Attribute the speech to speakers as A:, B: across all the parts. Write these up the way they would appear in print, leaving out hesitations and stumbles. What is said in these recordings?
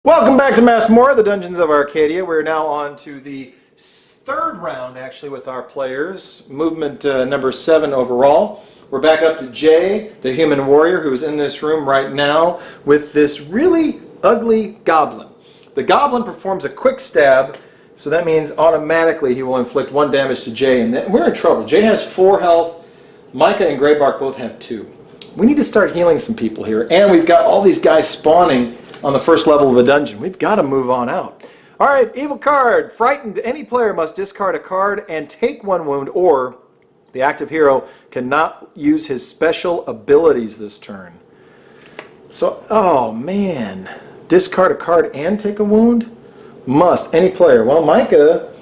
A: Welcome back to Masmorra, the Dungeons of Arcadia. We're now on to the third round, actually, with our players. Movement number 7 overall. We're back up to Jay, the human warrior, who is in this room right now with this really ugly goblin. The goblin performs a quick stab, so that means automatically he will inflict 1 damage to Jay, and then we're in trouble. Jay has 4 health. Micah and Greybark both have 2. We need to start healing some people here, and we've got all these guys spawning on the first level of a dungeon. We've got to move on out. All right, evil card. Frightened. Any player must discard a card and take 1 wound, or the active hero cannot use his special abilities this turn. So, oh man. Discard a card and take a wound? Must. Any player. Well, Micah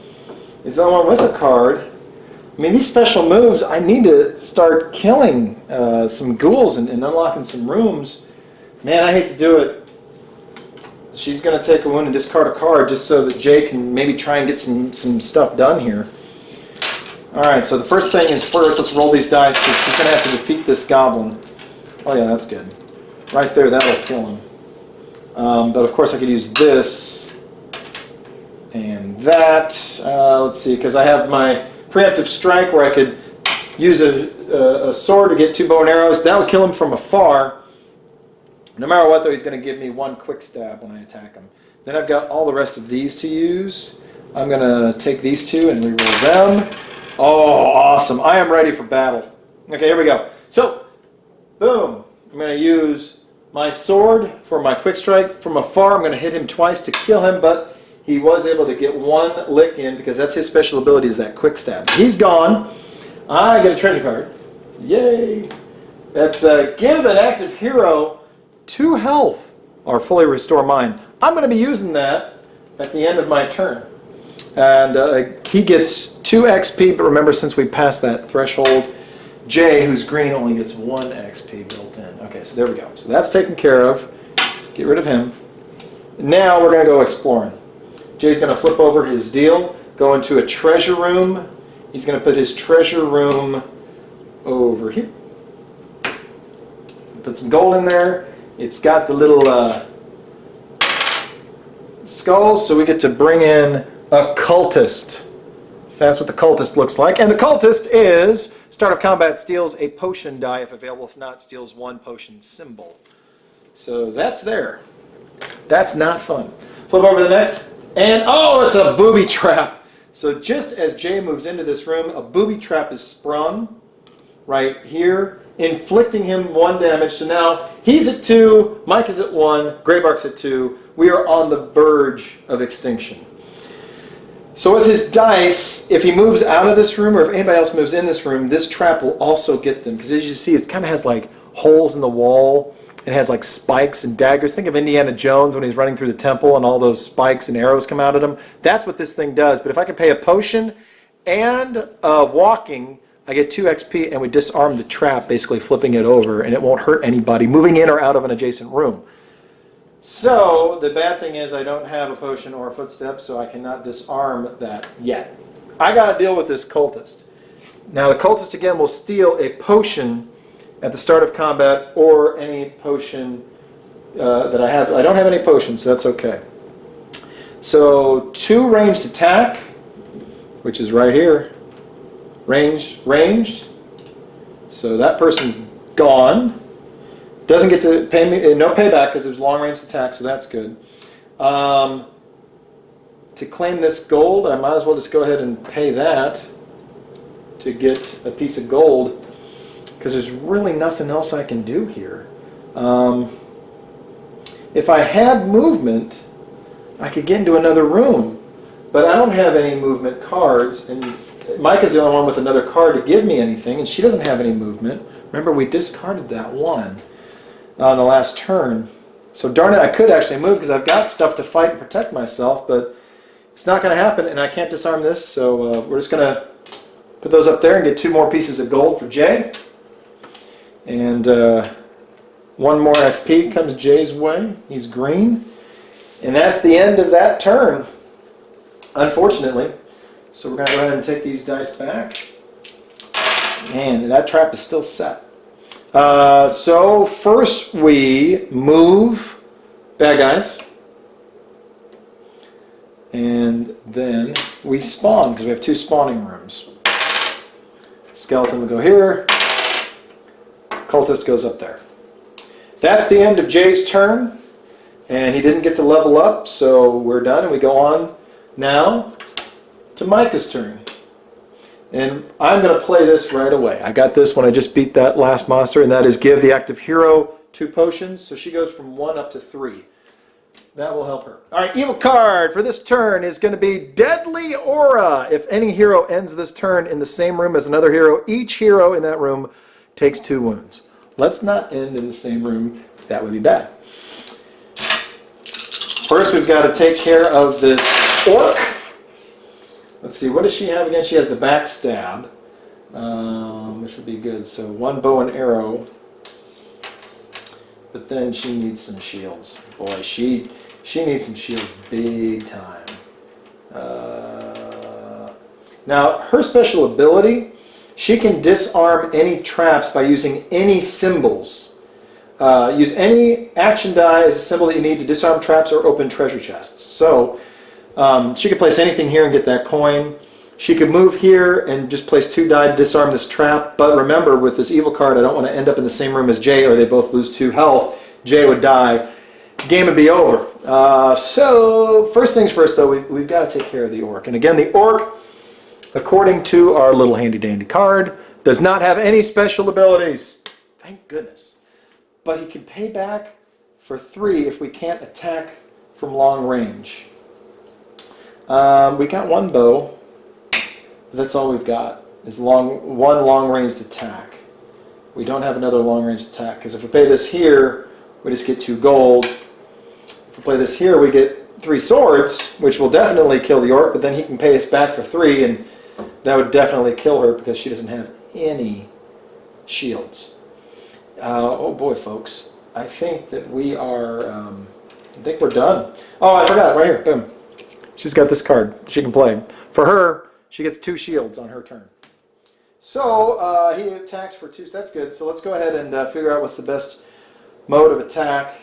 A: is the one with a card. I mean, these special moves, I need to start killing some ghouls and unlocking some rooms. Man, I hate to do it. She's going to take a wound and discard a card just so that Jay can maybe try and get some stuff done here. Alright, so the first thing is first, let's roll these dice because she's going to have to defeat this goblin. Oh yeah, that's good. Right there, that'll kill him. But of course I could use this and that. Let's see, because I have my preemptive strike where I could use a sword to get 2 bow and arrows. That would kill him from afar. No matter what, though, he's going to give me 1 quick stab when I attack him. Then I've got all the rest of these to use. I'm going to take these 2 and reroll them. Oh, awesome. I am ready for battle. Okay, here we go. So, boom. I'm going to use my sword for my quick strike. From afar, I'm going to hit him twice to kill him, but he was able to get 1 lick in because that's his special ability is that quick stab. He's gone. I get a treasure card. Yay. That's give an active hero 2 health or fully restore mine. I'm going to be using that at the end of my turn. And he gets 2 XP, but remember, since we passed that threshold, Jay, who's green, only gets 1 XP built in. Okay, so there we go. So that's taken care of. Get rid of him. Now we're going to go exploring. Jay's going to flip over his deal, go into a treasure room. He's going to put his treasure room over here. Put some gold in there. It's got the little skulls, so we get to bring in a cultist. That's what the cultist looks like. And the cultist is, start of combat, steals a potion die if available. If not, steals 1 potion symbol. So that's there. That's not fun. Flip over to the next. And, oh, it's a booby trap. So just as Jay moves into this room, a booby trap is sprung right here, inflicting him 1 damage. So now he's at 2, Mike is at 1, Greybark's at 2. We are on the verge of extinction. So with his dice, if he moves out of this room or if anybody else moves in this room, this trap will also get them. Because as you see, it kind of has like holes in the wall. It has like spikes and daggers. Think of Indiana Jones when he's running through the temple and all those spikes and arrows come out at him. That's what this thing does. But if I can pay a potion and walking, I get 2 XP and we disarm the trap, basically flipping it over, and it won't hurt anybody moving in or out of an adjacent room. So the bad thing is I don't have a potion or a footstep, so I cannot disarm that yet. I got to deal with this cultist. Now the cultist again will steal a potion at the start of combat or any potion that I have. I don't have any potions, so that's okay. So 2 ranged attack, which is right here. Ranged. So that person's gone. Doesn't get to pay me, no payback because it was long range attack, so that's good. To claim this gold, I might as well just go ahead and pay that to get a piece of gold because there's really nothing else I can do here. If I had movement, I could get into another room, but I don't have any movement cards, and Micah's the only one with another card to give me anything, and she doesn't have any movement. Remember, we discarded that 1 on the last turn. So darn it, I could actually move because I've got stuff to fight and protect myself, but it's not going to happen, and I can't disarm this, so we're just going to put those up there and get 2 more pieces of gold for Jay. And 1 more XP comes Jay's way. He's green. And that's the end of that turn, unfortunately. So we're going to go ahead and take these dice back. Man, that trap is still set. So first we move bad guys. And then we spawn, because we have 2 spawning rooms. Skeleton will go here. Cultist goes up there. That's the end of Jay's turn. And he didn't get to level up, so we're done. And we go on now to Micah's turn. And I'm going to play this right away. I got this when I just beat that last monster, and that is give the active hero 2 potions. So she goes from 1 up to 3. That will help her. All right, evil card for this turn is going to be Deadly Aura. If any hero ends this turn in the same room as another hero, each hero in that room takes 2 wounds. Let's not end in the same room. That would be bad. First, we've got to take care of this orc. Let's see, what does she have again? She has the backstab, which would be good. So 1 bow and arrow. But then she needs some shields. Boy, she needs some shields big time. Now, her special ability, she can disarm any traps by using any symbols. Use any action die as a symbol that you need to disarm traps or open treasure chests. So, she could place anything here and get that coin. She could move here and just place 2 die to disarm this trap. But remember, with this evil card, I don't want to end up in the same room as Jay or they both lose 2 health. Jay would die. Game would be over. So, first things first, though, we've got to take care of the orc. And again, the orc, according to our little handy-dandy card, does not have any special abilities. Thank goodness. But he can pay back for 3 if we can't attack from long range. We got 1 bow. That's all we've got, is 1 long-ranged attack. We don't have another long-range attack, because if we play this here, we just get 2 gold. If we play this here, we get 3 swords, which will definitely kill the orc, but then he can pay us back for 3, and that would definitely kill her, because she doesn't have any shields. Oh boy, folks. I think that we are, I think we're done. Oh, I forgot, right here, boom. She's got this card she can play. For her, she gets 2 shields on her turn. So, he attacks for 2, so that's good. So let's go ahead and figure out what's the best mode of attack.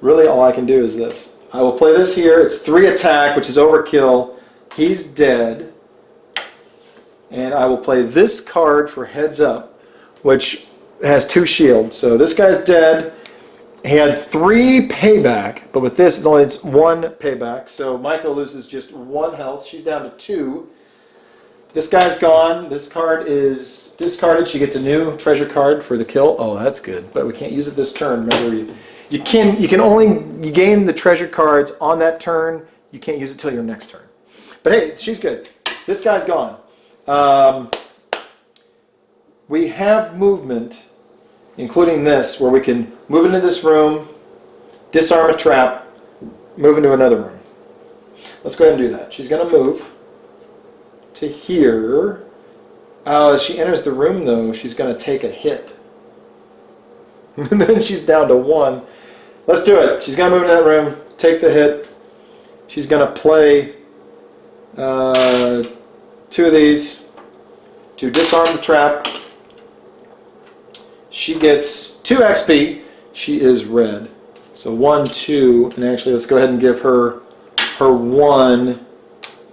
A: Really, all I can do is this. I will play this here. It's 3 attack, which is overkill. He's dead. And I will play this card for heads up, which has 2 shields. So this guy's dead. He had 3 payback, but with this, it only has 1 payback. So Micah loses just 1 health. She's down to 2. This guy's gone. This card is discarded. She gets a new treasure card for the kill. Oh, that's good. But we can't use it this turn. Remember, you can only gain the treasure cards on that turn. You can't use it till your next turn. But hey, she's good. This guy's gone. We have movement, including this, where we can move into this room, disarm a trap, move into another room. Let's go ahead and do that. She's going to move to here. As she enters the room, though, she's going to take a hit. And then she's down to 1. Let's do it. She's going to move into that room, take the hit. She's going to play 2 of these to disarm the trap. She gets 2 XP. She is red. So 1, 2, and actually let's go ahead and give her 1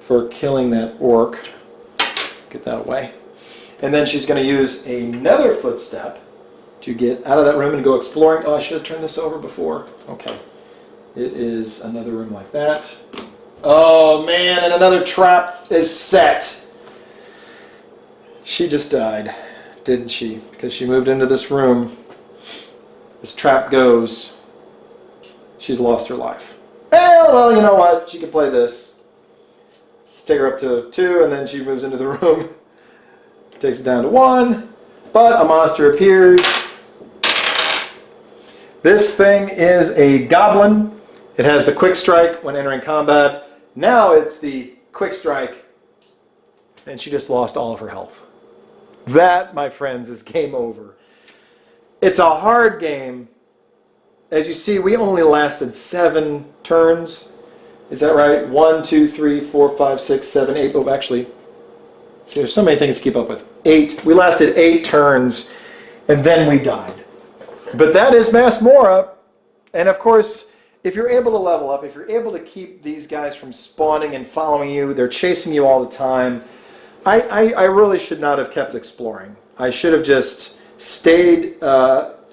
A: for killing that orc. Get that away. And then she's going to use another footstep to get out of that room and go exploring. Oh, I should have turned this over before. Okay. It is another room like that. Oh man, and another trap is set. She just died, didn't she? Because she moved into this room. This trap goes. She's lost her life. Well, you know what? She can play this. Let's take her up to 2, and then she moves into the room. Takes it down to 1. But a monster appears. This thing is a goblin. It has the quick strike when entering combat. Now it's the quick strike. And she just lost all of her health. That, my friends, is game over. It's a hard game. As you see, we only lasted 7 turns. Is that right? 1, 2, 3, 4, 5, 6, 7, 8. Oh, actually, see, there's so many things to keep up with. 8. We lasted 8 turns, and then we died. But that is Masmorra. And of course, if you're able to level up, if you're able to keep these guys from spawning and following you, they're chasing you all the time, I really should not have kept exploring. I should have just stayed,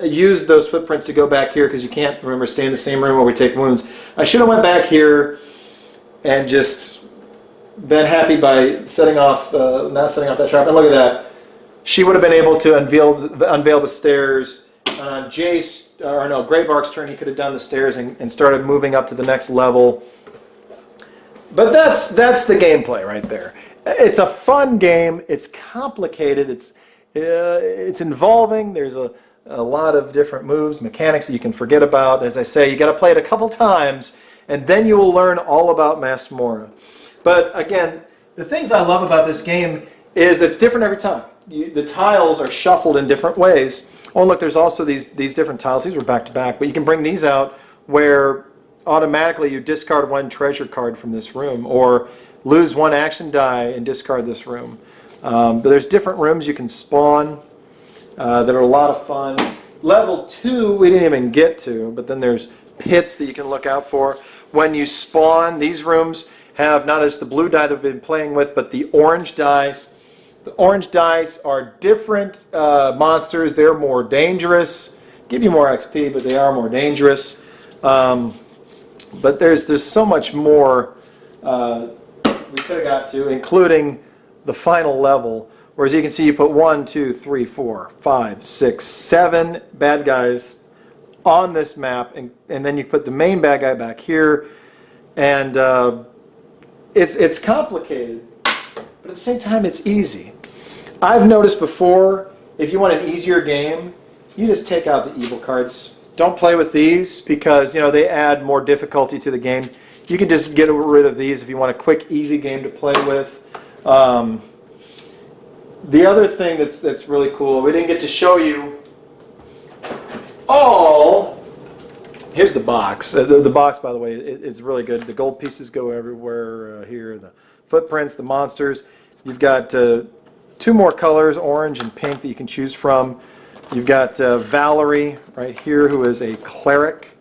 A: used those footprints to go back here, because you can't, remember, stay in the same room where we take wounds. I should have went back here and just been happy by setting off, not setting off that trap. And look at that. She would have been able to unveil the stairs. Greybark's turn, he could have done the stairs and started moving up to the next level. But that's the gameplay right there. It's a fun game. It's complicated. It's involving. There's a lot of different moves, mechanics that you can forget about. As I say, you got to play it a couple times, and then you will learn all about Masmorra. But again, the things I love about this game is it's different every time. The tiles are shuffled in different ways. Oh, look, there's also these different tiles. These are back to back, but you can bring these out where automatically you discard one treasure card from this room, or lose one action die and discard this room. But there's different rooms you can spawn that are a lot of fun. Level 2 we didn't even get to, but then there's pits that you can look out for. When you spawn, these rooms have not just the blue die that we've been playing with, but the orange dice. The orange dice are different monsters. They're more dangerous. Give you more XP, but they are more dangerous. But there's so much more we could have got to, including the final level, where, as you can see, you put 1, 2, 3, 4, 5, 6, 7 bad guys on this map, and then you put the main bad guy back here, and it's complicated, but at the same time it's easy. I've noticed before, if you want an easier game, you just take out the evil cards. Don't play with these, because they add more difficulty to the game. You can just get rid of these if you want a quick, easy game to play with. The other thing that's really cool, we didn't get to show you all. Here's the box. The box, by the way, is really good. The gold pieces go everywhere here. The footprints, the monsters. You've got 2 more colors, orange and pink, that you can choose from. You've got Valerie right here, who is a cleric.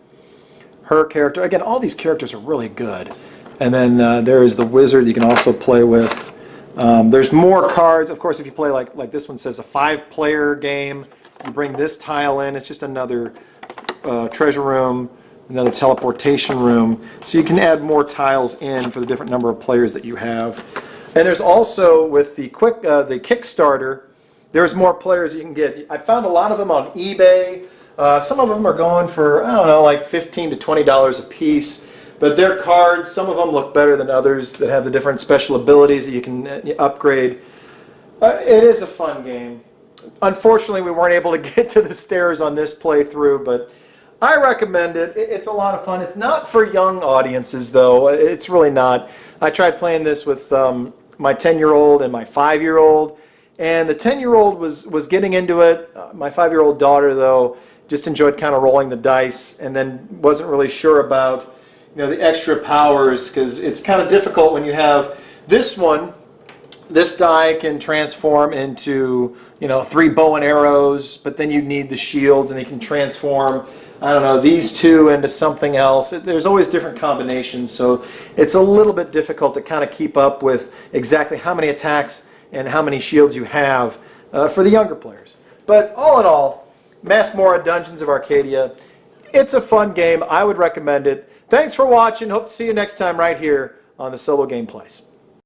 A: Her character. Again, all these characters are really good. And then there is the wizard you can also play with. There's more cards. Of course, if you play like this one says, a 5-player game, you bring this tile in. It's just another treasure room, another teleportation room. So you can add more tiles in for the different number of players that you have. And there's also, with the Kickstarter, there's more players you can get. I found a lot of them on eBay. Some of them are going for, I don't know, like $15 to $20 a piece. But their cards, some of them look better than others that have the different special abilities that you can upgrade. It is a fun game. Unfortunately, we weren't able to get to the stairs on this playthrough, but I recommend it. It's a lot of fun. It's not for young audiences, though. It's really not. I tried playing this with my 10-year-old and my 5-year-old, and the 10-year-old was getting into it. My 5-year-old daughter, though, just enjoyed kind of rolling the dice, and then wasn't really sure about the extra powers, because it's kind of difficult when you have this one. This die can transform into 3 bow and arrows, but then you need the shields, and they can transform, I don't know, these 2 into something else. There's always different combinations, so it's a little bit difficult to kind of keep up with exactly how many attacks and how many shields you have for the younger players. But all in all, Masmorra Dungeons of Arcadia, it's a fun game. I would recommend it. Thanks for watching. Hope to see you next time right here on the Solo Gameplays.